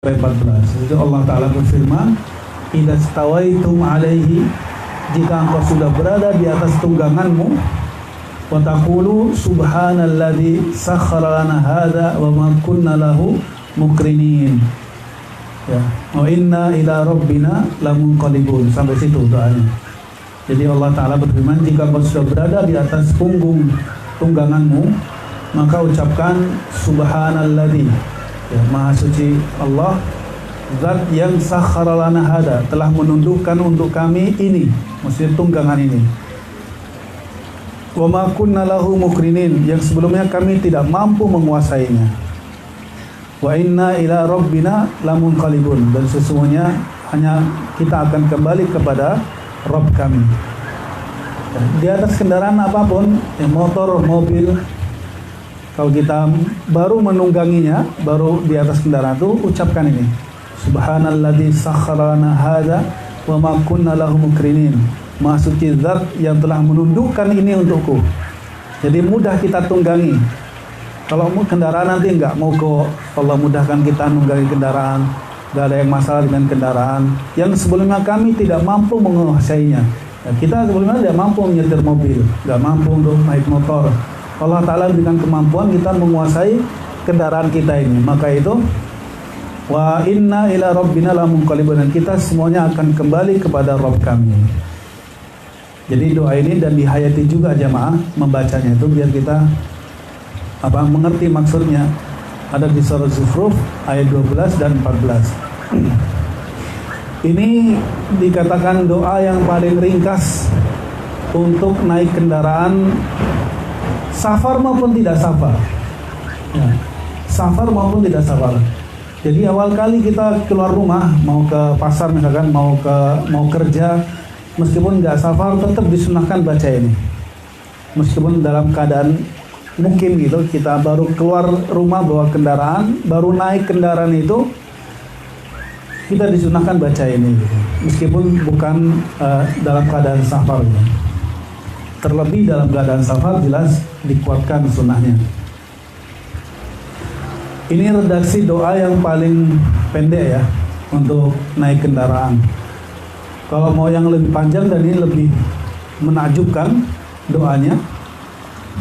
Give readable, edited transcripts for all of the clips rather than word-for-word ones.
14. Itu Allah Ta'ala berfirman, idza stawaitum alaihi, jika engkau sudah berada di atas tungganganmu, wa taqulu subhanalladzi sakhkhara lana hadza wa ma kunna lahu muqrinin. Ya, wa inna ila rabbina lamunqalibun. Sampai situ doanya. Jadi Allah Ta'ala berfirman, jika engkau sudah berada di atas punggung tungganganmu, maka ucapkan subhanalladzi, ya, Maha suci Allah, zat yang sakhkhara lana hada, telah menundukkan untuk kami ini, maksudnya tunggangan ini. Wa ma kunna lahu muqrinin, yang sebelumnya kami tidak mampu menguasainya. Wa inna ila rabbina lamunqalibun, dan sesungguhnya hanya kita akan kembali kepada Rabb kami. Di atas kendaraan apapun, ya, motor, mobil, kalau kita baru menungganginya, baru di atas kendaraan itu, ucapkan ini, subhanalladzi sakhkhara lana hadza wa ma kunna lahu muqrinin. Maha suci zat yang telah menundukkan ini untukku. Jadi mudah kita tunggangi. Kalau kendaraan nanti enggak mau kok Allah mudahkan kita nunggangi kendaraan, enggak ada yang masalah dengan kendaraan yang sebelumnya kami tidak mampu menguasainya. Ya, kita sebelumnya tidak mampu menyetir mobil, enggak mampu untuk naik motor. Allah Ta'ala berikan kemampuan kita menguasai kendaraan kita ini. Maka itu, wa inna ila rabbina lamunqalibun, dan kita semuanya akan kembali kepada Rabb kami. Jadi doa ini dan dihayati juga jamaah membacanya itu biar kita mengerti maksudnya. Ada di surah Zukhruf ayat 12 dan 14. Ini dikatakan doa yang paling ringkas untuk naik kendaraan, safar maupun tidak safar, ya, safar maupun tidak safar. Jadi awal kali kita keluar rumah, mau ke pasar misalkan, mau kerja, meskipun nggak safar tetap disunahkan baca ini. Meskipun dalam keadaan mungkin gitu, kita baru keluar rumah bawa kendaraan, baru naik kendaraan itu, kita disunahkan baca ini, gitu. Meskipun bukan dalam keadaan safar, gitu. Terlebih dalam keadaan safar jelas dikuatkan sunnahnya. Ini redaksi doa yang paling pendek ya untuk naik kendaraan. Kalau mau yang lebih panjang dan ini lebih menakjubkan doanya,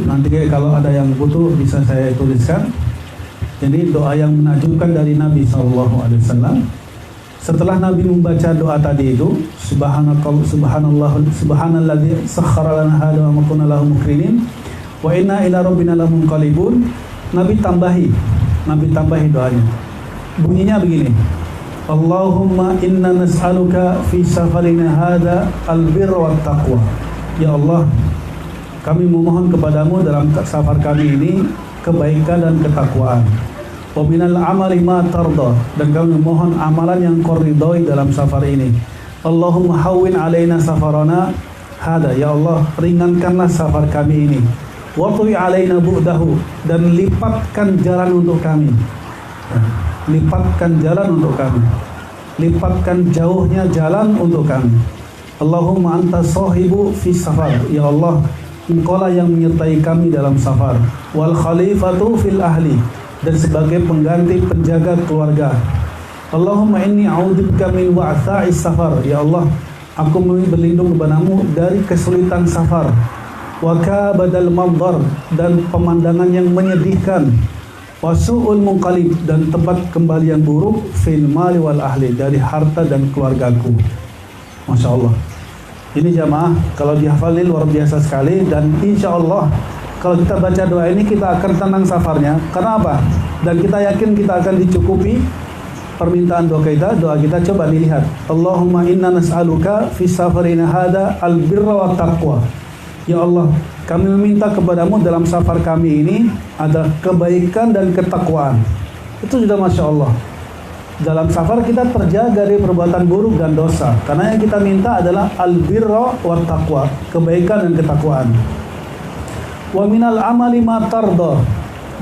nanti kalau ada yang butuh bisa saya tuliskan. Jadi doa yang menakjubkan dari Nabi SAW. Setelah Nabi membaca doa tadi itu, subhanalladzi sakhkhara lana hadza wa ma kunna lahu muqrinin wa inna ila rabbina lamunqalibun, Nabi tambahi doanya. Bunyinya begini, Allahumma inna nas'aluka fi safarina hadza albirra wat taqwa. Ya Allah, kami memohon kepadamu dalam safar kami ini kebaikan dan ketakwaan. Wa minal amali ma tarda, dan kami memohon amalan yang kau ridhoi dalam safar ini. Allahumma hawwin alaina safarana hada, ya Allah ringankanlah safar kami ini. Wa tuwi alaina bu'dahu, dan lipatkan jalan untuk kami. Lipatkan jalan untuk kami. Lipatkan jauhnya jalan untuk kami. Allahumma anta sahibu fi safar, ya Allah engkaulah yang menyertai kami dalam safar. Wal khalifatu fil ahli, dan sebagai pengganti penjaga keluarga. Allahumma inni a'udzubika min wa'tha'is safar, ya Allah aku berlindung kepadamu dari kesulitan safar. Wa kabadal mandhar, dan pemandangan yang menyedihkan. Wa su'ul munqalib, dan tempat kembali yang buruk. Fil mali wal ahli, dari harta dan keluargaku. Masya Allah. Ini jamaah kalau dihafalin luar biasa sekali, dan insya Allah kalau kita baca doa ini kita akan tenang safarnya. Karena apa? Dan kita yakin kita akan dicukupi permintaan doa kita. Coba dilihat. Allahumma inna nas'aluka fi safarina hada albirra wa taqwa. Ya Allah, kami meminta kepadamu dalam safar kami ini ada kebaikan dan ketakwaan. Itu sudah Masya Allah. Dalam safar kita terjaga dari perbuatan buruk dan dosa. Karena yang kita minta adalah albirra wa taqwa, kebaikan dan ketakwaan. Wa minal amali ma tarda,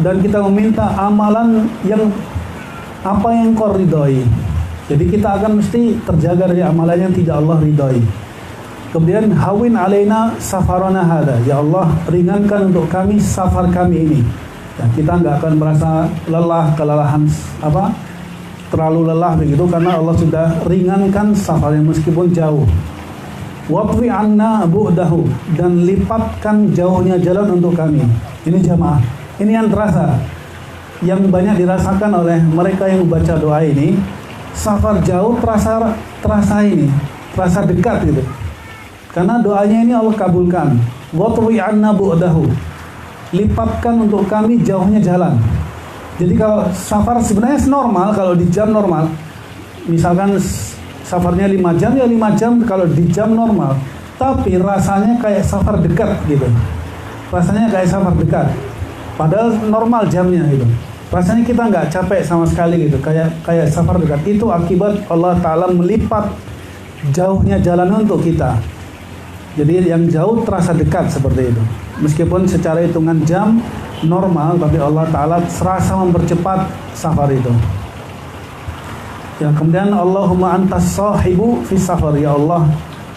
dan kita meminta amalan yang apa yang kau ridhoi. Jadi kita akan mesti terjaga dari amalan yang tidak Allah ridhoi. Kemudian hawin alaina safarana hada, ya Allah ringankan untuk kami safar kami ini. Ya, kita nggak akan merasa lelah, kelelahan terlalu lelah begitu, karena Allah sudah ringankan safarnya meskipun jauh. Watwi anna bu'dahu, dan lipatkan jauhnya jalan untuk kami. Ini jamaah, ini yang terasa, yang banyak dirasakan oleh mereka yang membaca doa ini. Safar jauh terasa ini, terasa dekat gitu, karena doanya ini Allah kabulkan. Watwi anna bu'dahu, lipatkan untuk kami jauhnya jalan. Jadi kalau safar sebenarnya normal, kalau di jam normal, misalkan safarnya 5 jam, ya 5 jam kalau di jam normal. Tapi rasanya kayak safar dekat gitu. Rasanya kayak safar dekat. Padahal normal jamnya gitu. Rasanya kita nggak capek sama sekali gitu. Kayak safar dekat. Itu akibat Allah Ta'ala melipat jauhnya jalan untuk kita. Jadi yang jauh terasa dekat seperti itu. Meskipun secara hitungan jam normal, tapi Allah Ta'ala serasa mempercepat safar itu. Ya, kemudian Allahumma antas sahibu fi safar, ya Allah,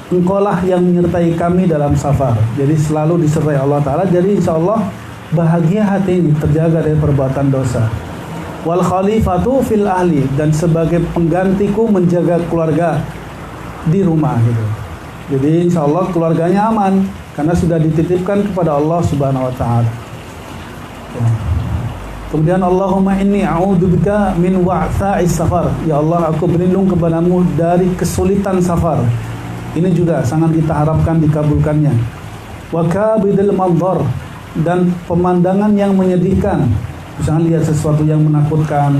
engkaulah yang menyertai kami dalam safar. Jadi selalu disertai Allah Ta'ala. Jadi insya Allah bahagia hati ini, terjaga dari perbuatan dosa. Wal khalifatu fil ahli, dan sebagai penggantiku menjaga keluarga di rumah gitu. Jadi insya Allah keluarganya aman karena sudah dititipkan kepada Allah Subhanahu Wa Ta'ala. Ya. Kemudian Allahumma inni a'udzubika min wa'tha'is safar. Ya Allah, aku berlindung kepadamu dari kesulitan safar. Ini juga sangat kita harapkan dikabulkannya. Wa kabidil mandhar, dan pemandangan yang menyedihkan. Misalnya lihat sesuatu yang menakutkan,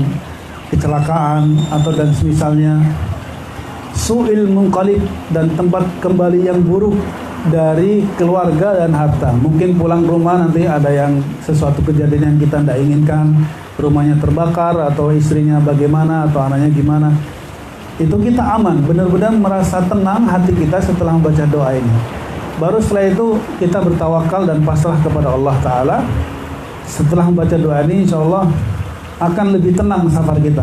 kecelakaan atau dan semisalnya. Su'il munqalib, dan tempat kembali yang buruk dari keluarga dan harta. Mungkin pulang rumah nanti ada yang sesuatu kejadian yang kita tidak inginkan, rumahnya terbakar atau istrinya bagaimana atau anaknya gimana. Itu kita aman, benar-benar merasa tenang hati kita setelah membaca doa ini. Baru setelah itu kita bertawakal dan pasrah kepada Allah Ta'ala. Setelah membaca doa ini insya Allah akan lebih tenang safar kita.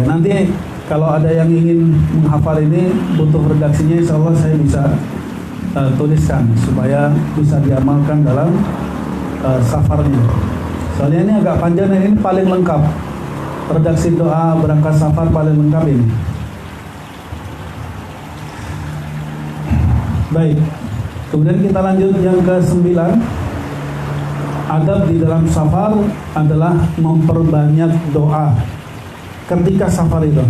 Nanti kalau ada yang ingin menghafal ini butuh redaksinya, insya Allah saya bisa tuliskan supaya bisa diamalkan dalam safarnya. Soalnya ini agak panjang dan ini paling lengkap. Redaksi doa berangkat safar paling lengkap ini. Baik, kemudian kita lanjut yang ke-9. Adab di dalam safar adalah memperbanyak doa ketika safar itu.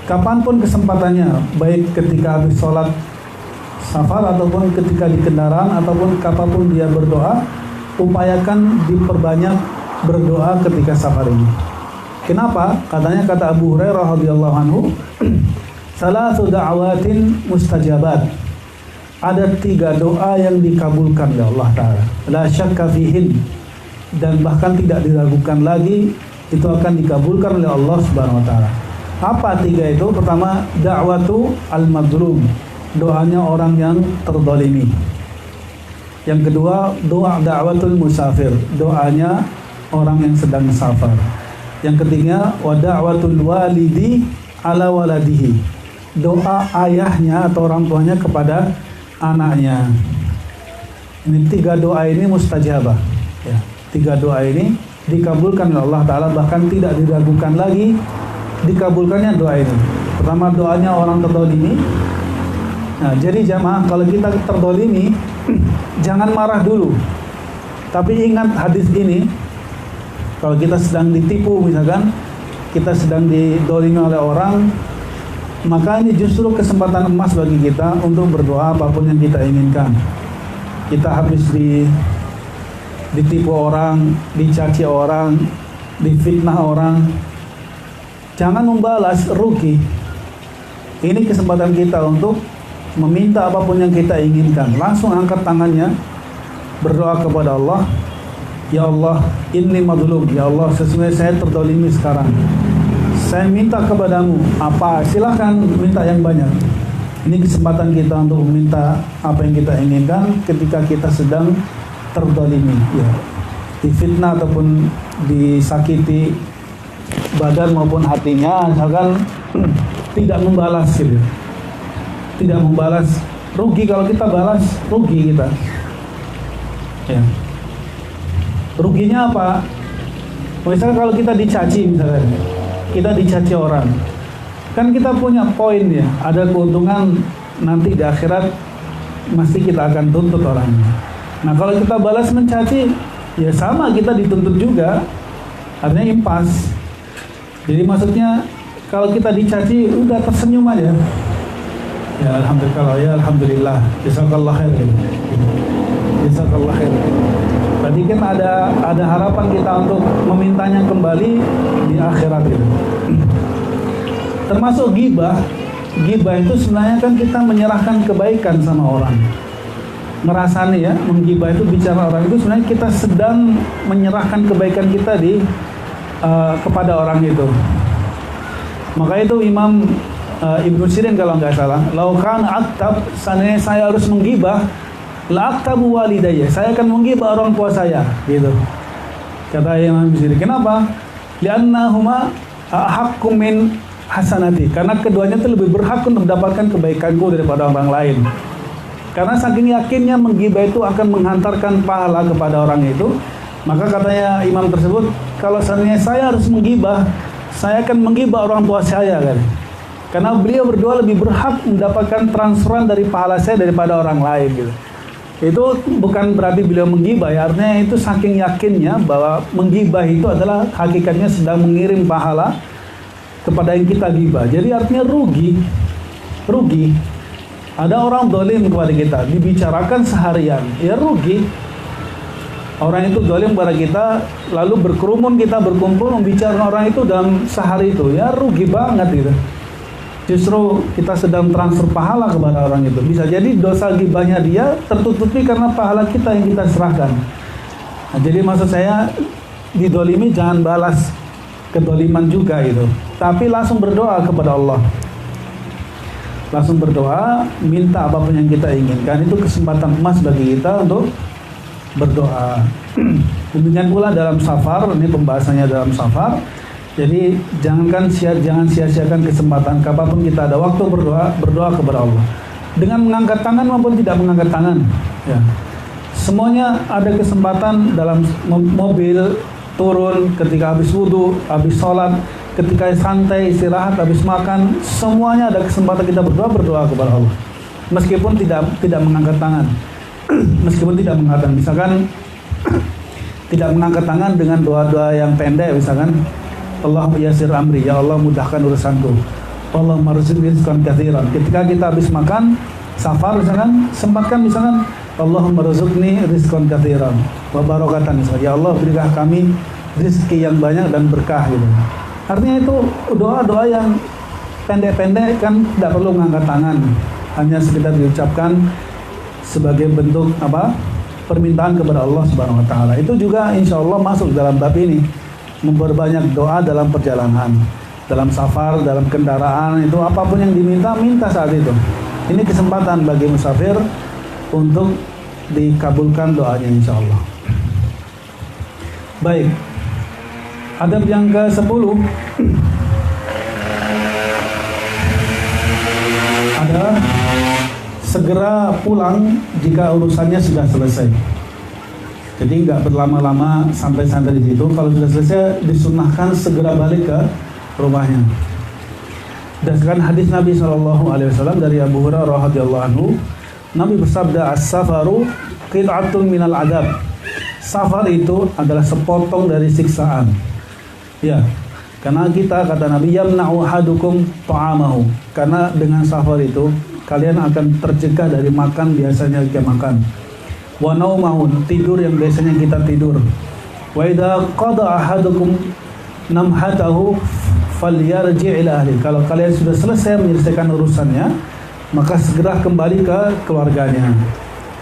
Kapanpun kesempatannya, baik ketika habis sholat safar ataupun ketika di kendaraan ataupun kapanpun dia berdoa, upayakan diperbanyak berdoa ketika safar ini. Kenapa? Katanya kata Abu Hurairah radhiyallahu anhu, salatu da'awatin mustajabat. Ada 3 doa yang dikabulkan oleh Allah Ta'ala. La syakka fihin, dan bahkan tidak diragukan lagi itu akan dikabulkan oleh Allah Subhanahu Wa Ta'ala. Apa 3 itu? Pertama, da'watu al-madlum, doanya orang yang terdolimi. Yang kedua, doa da'watul musafir, doanya orang yang sedang safar. Yang ketiga, wa da'watul walidi ala waladihi, doa ayahnya atau orang tuanya kepada anaknya. Ini 3 doa ini mustajabah. Ya, 3 doa ini dikabulkan oleh Allah Ta'ala, bahkan tidak diragukan lagi dikabulkannya doa ini. Pertama, doanya orang terdolimi. Nah, jadi jamaah, kalau kita terdolimi jangan marah dulu, tapi ingat hadis ini. Kalau kita sedang ditipu, misalkan kita sedang didolimi oleh orang, maka ini justru kesempatan emas bagi kita untuk berdoa apapun yang kita inginkan. Kita habis ditipu orang, dicaci orang, difitnah orang, jangan membalas, rugi. Ini kesempatan kita untuk meminta apapun yang kita inginkan. Langsung angkat tangannya, berdoa kepada Allah. Ya Allah, inni madlum. Ya Allah, sesungguhnya saya terdolimi sekarang. Saya minta kepadamu apa? Silahkan minta yang banyak. Ini kesempatan kita untuk meminta apa yang kita inginkan ketika kita sedang terdolimi, ya, difitnah ataupun disakiti badan maupun hatinya, misalkan tidak membalas gitu. Tidak membalas, rugi. Kalau kita balas, rugi kita. Ya. Ruginya apa? Misalkan kalau kita dicaci, misalkan kita dicaci orang. Kan kita punya poin ya, ada keuntungan nanti di akhirat mesti kita akan tuntut orangnya. Nah kalau kita balas mencaci, ya sama kita dituntut juga, artinya impas. Jadi maksudnya kalau kita dicaci udah tersenyum aja. Ya alhamdulillah, jazakallah khair. Jazakallah khair. Tadi kan ada harapan kita untuk memintanya kembali di akhirat itu. Termasuk ghibah. Ghibah itu sebenarnya kan kita menyerahkan kebaikan sama orang. Merasani ya, menggibah itu bicara orang itu sebenarnya kita sedang menyerahkan kebaikan kita kepada orang itu. Maka itu Imam Ibnu Sirin kalau nggak salah, laukan aktab, seandainya saya harus menggibah, la aktabu walidayya, saya akan menggibah orang tua saya, gitu. Kata Imam Ibnu Sirin. Kenapa? Li'annahuma haqqum min hasanati, karena keduanya itu lebih berhak untuk mendapatkan kebaikanku daripada orang lain. Karena saking yakinnya menggibah itu akan menghantarkan pahala kepada orang itu, maka katanya imam tersebut, kalau seandainya saya harus menggibah, saya akan menggibah orang tua saya kan. Karena beliau berdua lebih berhak mendapatkan transferan dari pahala saya daripada orang lain gitu. Itu bukan berarti beliau menggibah ya, artinya itu saking yakinnya bahwa menggibah itu adalah hakikatnya sedang mengirim pahala kepada yang kita gibah. Jadi artinya rugi. Ada orang dolim kepada kita, dibicarakan seharian, ya rugi. Orang itu dolim kepada kita, lalu berkerumun kita berkumpul membicarakan orang itu dalam sehari itu, ya rugi banget gitu. Justru kita sedang transfer pahala kepada orang itu. Bisa jadi dosa gibahnya dia tertutupi karena pahala kita yang kita serahkan. Nah, jadi maksud saya didolimi jangan balas kedoliman juga itu, tapi langsung berdoa kepada Allah. Langsung berdoa, minta apapun yang kita inginkan. Itu kesempatan emas bagi kita untuk berdoa. Demikian pula dalam safar, ini pembahasannya dalam safar. Jadi jangan sia-siakan kesempatan. Kapanpun kita ada waktu berdoa kepada Allah. Dengan mengangkat tangan maupun tidak mengangkat tangan. Ya. Semuanya ada kesempatan dalam mobil, turun, ketika habis wudhu, habis sholat, ketika santai, istirahat, habis makan, semuanya ada kesempatan kita berdoa kepada Allah. Meskipun tidak mengangkat tangan. Meskipun tidak mengangkat tangan. Misalkan tidak mengangkat tangan dengan doa-doa yang pendek, misalkan Allahumma yassir amri, ya Allah mudahkan urusanku. Allahumma rizqni rizqan katsiran. Ketika kita habis makan, safar misalkan, sempatkan misalkan Allahumma rizqni rizqan katsiran wa barakatan. Ya Allah berikan kami rezeki yang banyak dan berkah gitu. Artinya itu doa-doa yang pendek-pendek kan tidak perlu mengangkat tangan, hanya sekedar diucapkan sebagai bentuk permintaan kepada Allah Subhanahu wa taala. Itu juga insya Allah masuk dalam bab ini. Memperbanyak doa dalam perjalanan, dalam safar, dalam kendaraan, itu apapun yang diminta, minta saat itu. Ini kesempatan bagi musafir untuk dikabulkan doanya insya Allah. Baik, adab yang ke-10 adalah segera pulang jika urusannya sudah selesai. Jadi nggak berlama-lama sampai-sampai di situ. Kalau sudah selesai, disunahkan segera balik ke rumahnya. Berdasarkan hadis Nabi SAW dari Abu Hurairah radhiyallahu anhu, Nabi bersabda, as-safaru qit'atun minal adab. Safar itu adalah sepotong dari siksaan. Ya, karena kata Nabi, yamna'u ahadukum ta'amahu. Karena dengan safar itu kalian akan tercegah dari makan biasanya kita makan. Wa naumahun, tidur yang biasanya kita tidur. Wa idza qada ahadukum namhatahu falyarji' ila ahli. Kalau kalian sudah selesai menyelesaikan urusannya, maka segera kembali ke keluarganya.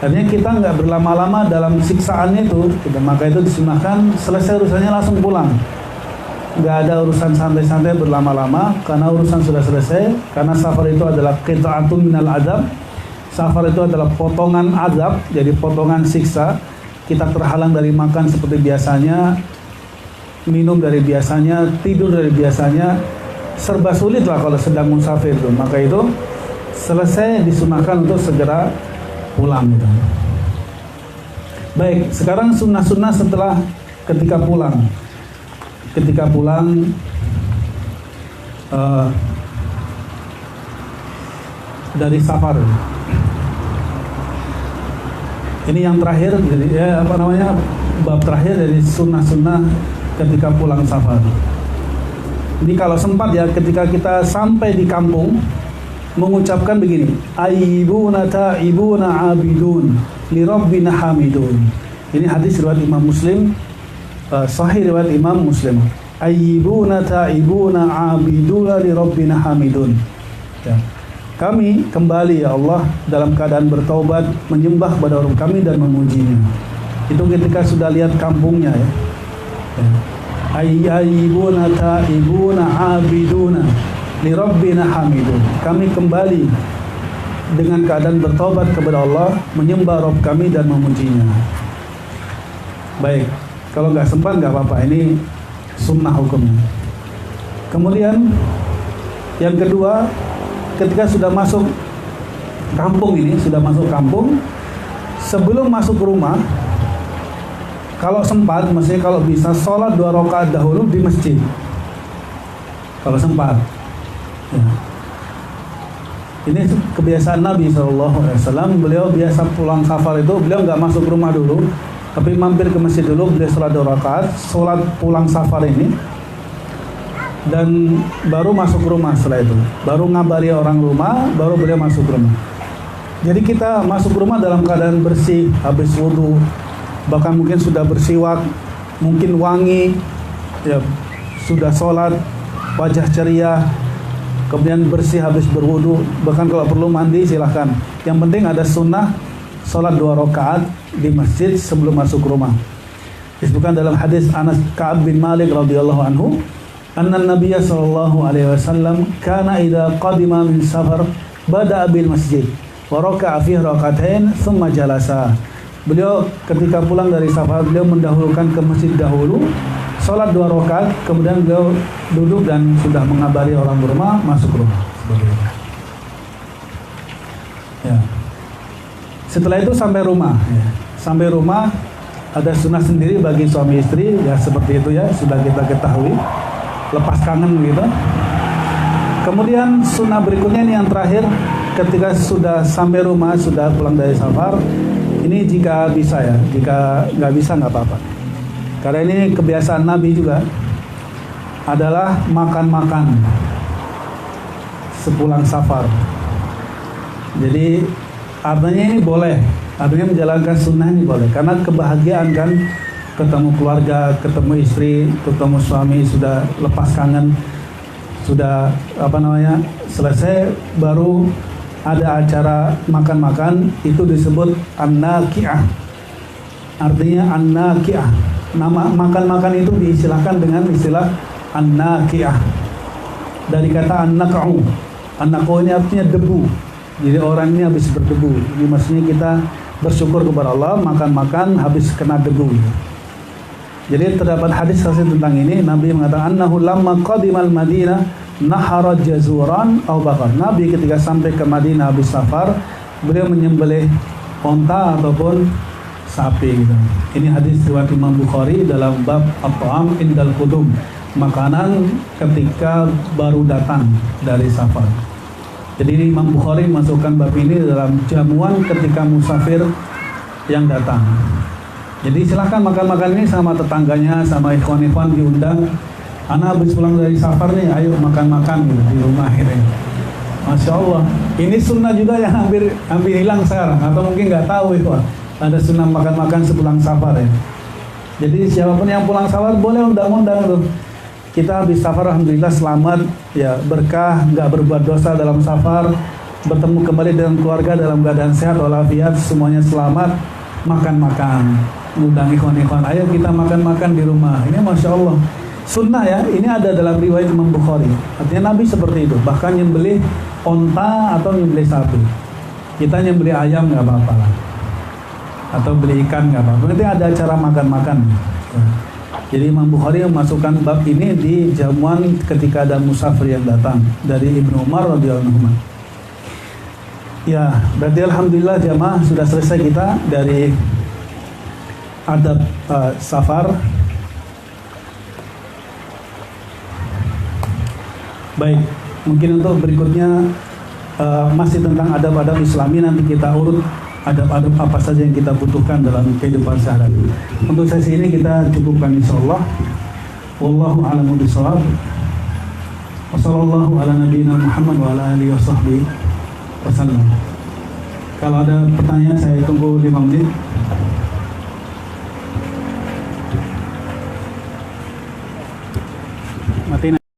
Artinya kita nggak berlama-lama dalam siksaan itu, maka itu disunahkan selesai urusannya langsung pulang. Nggak ada urusan santai-santai berlama-lama, karena urusan sudah selesai. Karena safar itu adalah qit'atun minal adab. Safar itu adalah potongan azab, jadi potongan siksa. Kita terhalang dari makan seperti biasanya, minum dari biasanya, tidur dari biasanya. Serba sulit lah kalau sedang musafir itu. Maka itu selesai disunahkan untuk segera pulang gitu. Baik, sekarang sunnah-sunnah setelah ketika pulang. Ketika pulang dari safar. Ini yang terakhir, jadi bab terakhir dari sunnah-sunnah ketika pulang safar. Ini kalau sempat ya, ketika kita sampai di kampung, mengucapkan begini: ayyibuna ta'ibuna abidun li rabbina hamidun. Ini hadis riwayat Imam Muslim, sahih riwayat Imam Muslim. Ayyibuna ta'ibuna abiduna li rabbina hamidun. Ya. Kami kembali ya Allah dalam keadaan bertaubat, menyembah kepada Rabb kami dan memujinya. Itu ketika sudah lihat kampungnya ya. Ayyibuna ta'ibuna abiduna li rabbina hamidun. Kami kembali dengan keadaan bertaubat kepada Allah, menyembah Rabb kami dan memujinya. Baik, kalau nggak sempat nggak apa-apa, ini sunnah hukumnya. Kemudian yang kedua, ketika sudah masuk kampung ini, sebelum masuk rumah, kalau sempat, maksudnya kalau bisa sholat 2 rakaat dahulu di masjid. Kalau sempat. Ya. Ini kebiasaan Nabi SAW. Beliau biasa pulang safar itu, beliau nggak masuk rumah dulu, tapi mampir ke masjid dulu, beliau sholat 2 rakaat, sholat pulang safar ini, dan baru masuk rumah setelah itu. Baru ngabari orang rumah, baru beliau masuk rumah. Jadi kita masuk rumah dalam keadaan bersih, habis wudhu, bahkan mungkin sudah bersiwak, mungkin wangi, ya, sudah sholat, wajah ceria, kemudian bersih habis berwudhu, bahkan kalau perlu mandi silahkan. Yang penting ada sunnah sholat 2 rakaat di masjid sebelum masuk rumah. Disebutkan dalam hadis Anas Ka'ab bin Malik radhiyallahu anhu, anna Nabiya sallallahu alaihi wasallam kana idza qadima min safar bada'a bil masjid wa raka'a fihi rak'atain thumma jalasa. Beliau ketika pulang dari safar, beliau mendahulukan ke masjid dahulu, sholat 2 rakaat, kemudian beliau duduk dan sudah mengabari orang rumah, masuk rumah. Ya. Setelah itu sampai rumah. Ya. Sampai rumah ada sunnah sendiri bagi suami istri, ya seperti itu ya, sudah kita ketahui. Lepas kangen gitu. Kemudian sunnah berikutnya ini yang terakhir, ketika sudah sampai rumah, sudah pulang dari safar. Ini jika bisa ya, jika nggak bisa nggak apa-apa. Karena ini kebiasaan Nabi juga adalah makan-makan sepulang safar. Jadi artinya ini boleh, artinya menjalankan sunnah ini boleh. Karena kebahagiaan kan, ketemu keluarga, ketemu istri, ketemu suami, sudah lepas kangen, sudah selesai, baru ada acara makan-makan, itu disebut an-naki'ah. Artinya an-naki'ah. Nama makan-makan itu diistilahkan dengan istilah an-naki'ah. Dari kata an-nak'u. An-nak'u ini artinya debu. Jadi orang ini habis berdebu. Ini maksudnya kita bersyukur kepada Allah, makan-makan habis kena debu. Jadi terdapat hadis tentang ini. Nabi mengatakan annahu lamma qadimal Madinah nahara jazuran aw bakar. Nabi ketika sampai ke Madinah habis safar, beliau menyembelih onta ataupun sapi gitu. Ini hadis riwayat Imam Bukhari dalam bab at-ta'am indal qudum, makanan ketika baru datang dari safar. Jadi Imam Bukhari masukkan bab ini dalam jamuan ketika musafir yang datang. Jadi silahkan makan-makan ini sama tetangganya, sama ikhwan-ikhwan diundang. Anak habis pulang dari safar nih, ayo makan-makan gitu, di rumah akhirnya. Masya Allah, ini sunnah juga yang hampir hilang sekarang, atau mungkin nggak tahu itu ada sunnah makan-makan sepulang safar ya. Jadi siapapun yang pulang safar boleh undang-undang tuh. Kita habis safar alhamdulillah selamat, ya berkah, nggak berbuat dosa dalam safar, bertemu kembali dengan keluarga dalam keadaan sehat walafiat, semuanya selamat, makan-makan, undang ikhwan-ikhwan, ayo kita makan-makan di rumah. Ini Masya Allah. Sunnah ya, ini ada dalam riwayat Imam Bukhari. Artinya Nabi seperti itu, bahkan nyembelih onta atau nyembelih sapi. Kita nyembelih ayam nggak apa-apa lah, atau beli ikan nggak apa-apa. Nanti ada acara makan-makan. Jadi Imam Bukhari memasukkan bab ini di jamuan ketika ada musafir yang datang dari Ibnu Umar radhiyallahu anhu. Ya, berarti alhamdulillah jamaah sudah selesai kita dari adab safar. Baik, mungkin untuk berikutnya masih tentang adab-adab Islami, nanti kita urut adab-adab apa saja yang kita butuhkan dalam kehidupan sehari-hari. Untuk sesi ini kita cukupkan insyaallah. Wallahu a'lamu bishawab. Wassallallahu ala nabiyina Muhammad wa ala alihi wasahbihi wasallam. Kalau ada pertanyaan saya tunggu 5 menit.